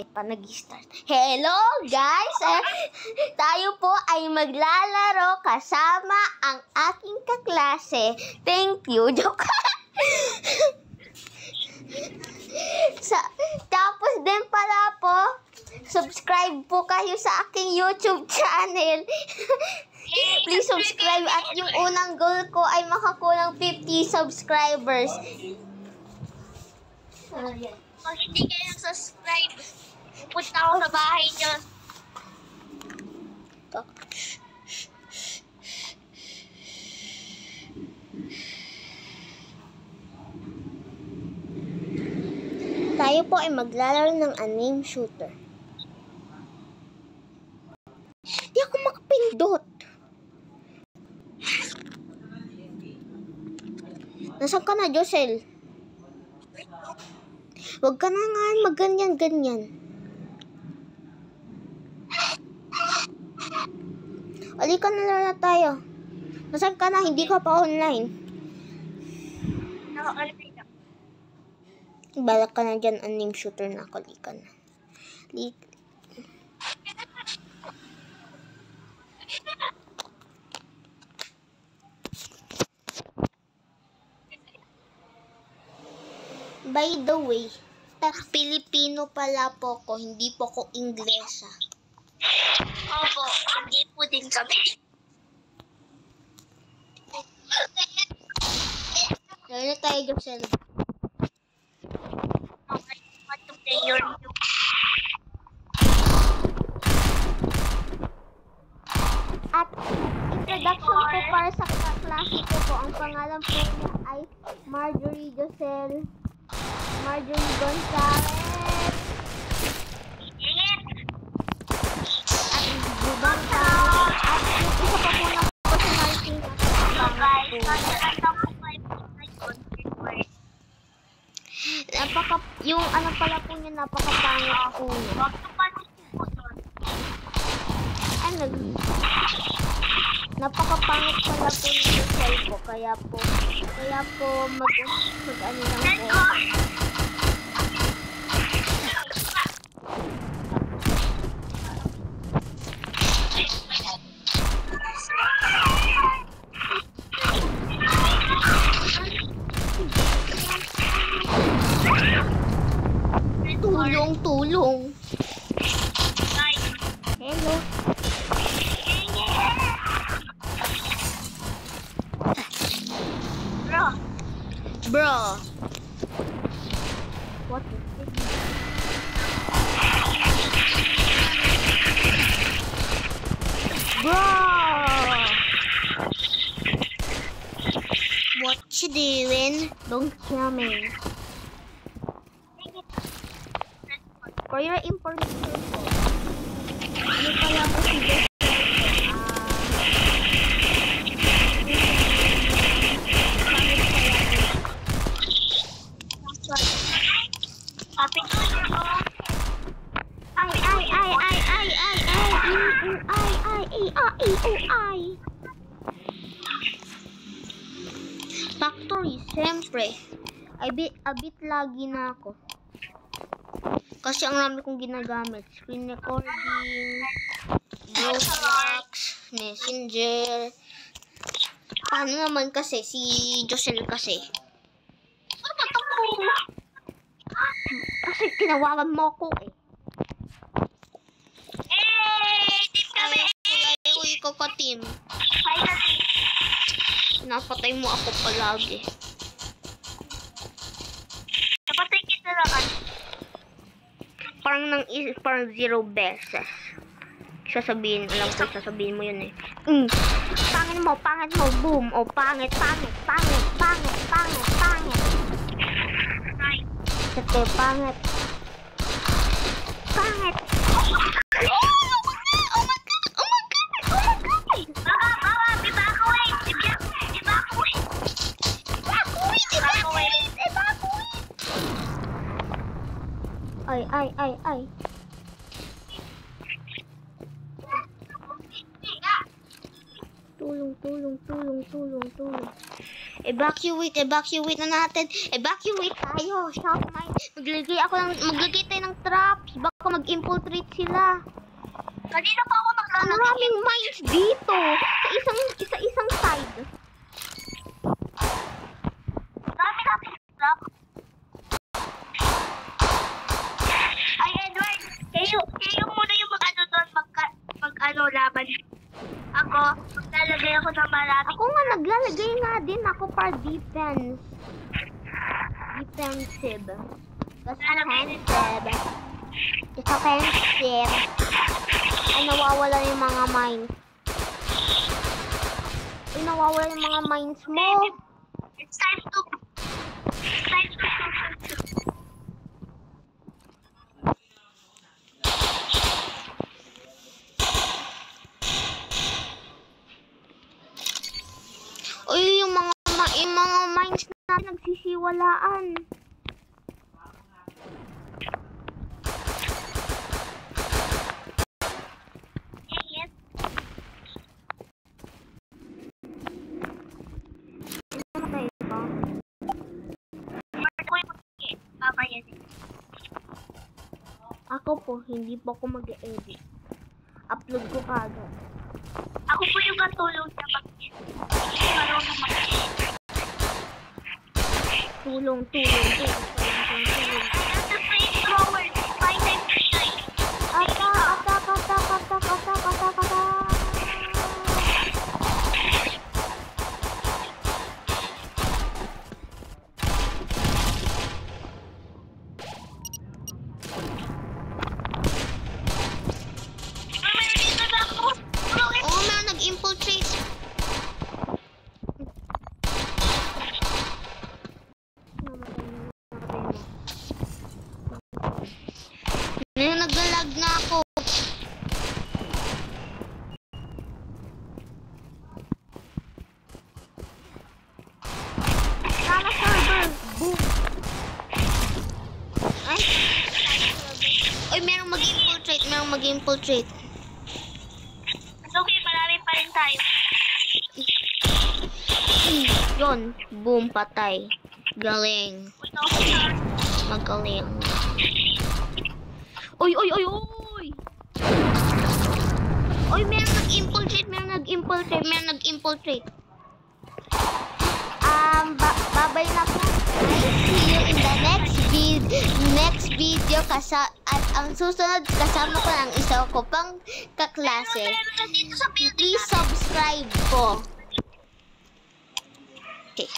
Hindi pa nag-start. Hello guys! Tayo po ay maglalaro kasama ang aking kaklase. Thank you. Joke. Tapos din pala po, subscribe po kayo sa aking YouTube channel. Please subscribe at yung unang goal ko ay makakulang 50 subscribers. Pag hindi kayo nag-subscribe, pupunta ako sa bahay niyo. Tayo po ay maglalaro ng anime shooter. Di ako makapindot. Nasaan ka na, Josel? Huwag ka na nga magganyan-ganyan. Halika na lang tayo. Nasaan ka na? Hindi ka pa online. Balak ka na dyan, anime shooter na. Halika na. By the way, Pilipino pala po ko, hindi po ko Inglesa. Opo, hindi po din kami. Lalo na tayo, Josel. Okay, want to play your new. At introduction po para sa kaklase ko po. Ang pangalan po niya ay Marjorie Josel. Marjorie Gonzalez. At Bubang Tao. At yung isa pa po na personality na yung ano pala po niya, napakapangit po niya. Ano? Napakapangit pala po niya sa po. Kaya po mag-ano lang po. Tulong. Hello. Bro. What is this? Bro. What you doing? Don't kill me. For your information po, ano pala po si Josel? Factory, siyempre. A bit lagi na ako. Kasi ang rami kong ginagamit. Screen recording, Roblox, Messenger. Paano naman kasi si Josel kasi? Kasi tinawagan mo ako eh. Team kami! Uy, ikaw ka team. Napatay mo ako palagi. Napatay kita lang. Parang 0 beses. Sasabihin mo yun eh. Pangit mo, boom. O, pangit. Sete, pangit. Ay. Tulong. Evacuate na natin. Evacuate tayo. Maglagay tayo ng traps. Baka nag-infiltrate sila. Kanina pa ako Ang naglalagay. maraming mines dito. Sa isang side. Dami natin block. Ay, Edward, kayo muna yung mag-ano doon, mag-ano laban. Ako, maglalagay ako ng maraming. Ako nga, naglalagay nga din ako para defense. Defensive. Tapos offensive. It's offensive. Ay, nawawala yung mga mines. Ay, nawawala yung mga mines mo. It's time to. Uy, yung mga mines natin nagsisiwalaan. Yes. Okay ba? Papaya din. Ako po, hindi po ako mag-edit. Upload ko kagad. Ako po yung katulong sa pag-edit. Marunong mag-edit. Tulong. That's a flamethrower. My time to shine. Ata. Meron dito na ako. Tulungin. Oo, meron nag-infiltrate. Naglalag na ako. Sana server. Boom. Ay. Uy, merong mag-infiltrate. It's okay, marami pa rin tayo. Yun. Boom, patay. Galing. Magaling. Uy! Uy, meron nag-infiltrate. Babay na po. See you in the next video at ang susunod kasama ko ng isa ko pang kaklase. Meron na dito sa building. Please subscribe po. Okay.